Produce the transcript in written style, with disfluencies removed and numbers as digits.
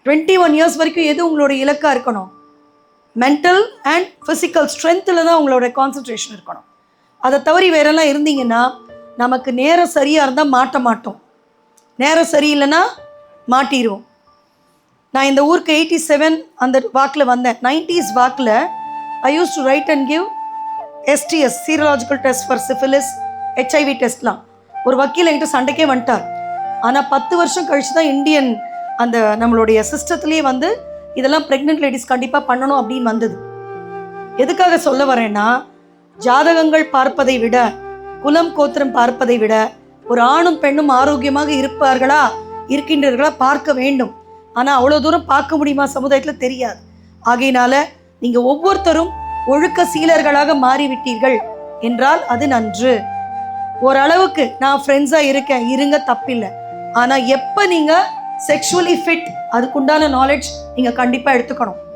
21 years வரைக்கும் எது உங்களோட இலக்காக இருக்கணும்? மென்டல் அண்ட் ஃபிசிக்கல் ஸ்ட்ரென்த்தில் தான் உங்களோட கான்சன்ட்ரேஷன் இருக்கணும். அதை தவறி வேறெல்லாம் இருந்தீங்கன்னா நமக்கு நேரம் சரியாக இருந்தால் மாட்ட மாட்டோம், நேரம் சரியில்லைன்னா மாட்டிடுவோம். நான் இந்த ஊருக்கு 87 அந்த வாக்கில் வந்தேன். 90s வாக்கில் I use to write and give STS serological test for syphilis, HIV டெஸ்ட்லாம். ஒரு வக்கீல் என்கிட்ட சண்டைக்கே வந்துட்டார். ஆனால் 10 வருஷம் கழிச்சு தான் இந்தியன் அந்த நம்மளுடைய சிஸ்டத்துலேயே வந்து இதெல்லாம் ப்ரெக்னென்ட் லேடிஸ் கண்டிப்பாக பண்ணணும் அப்படின்னு வந்தது. எதுக்காக சொல்ல வரேன்னா, ஜாதகங்கள் பார்ப்பதை விட, குலம் கோத்திரம் பார்ப்பதை விட, ஒரு ஆணும் பெண்ணும் ஆரோக்கியமாக இருக்கின்றீர்களா பார்க்க வேண்டும். ஆனால் அவ்வளோ தூரம் பார்க்க முடியுமா சமுதாயத்தில் தெரியாது. ஆகையினால நீங்கள் ஒவ்வொருத்தரும் ஒழுக்க சீலர்களாக மாறிவிட்டீர்கள் என்றால் அது நன்று. ஓரளவுக்கு நான் ஃப்ரெண்ட்ஸாக இருங்க, தப்பில்லை. ஆனால் எப்போ நீங்கள் செக்ஷுவலி ஃபிட், அதுக்குண்டான நாலேஜ் நீங்கள் கண்டிப்பாக எடுத்துக்கணும்.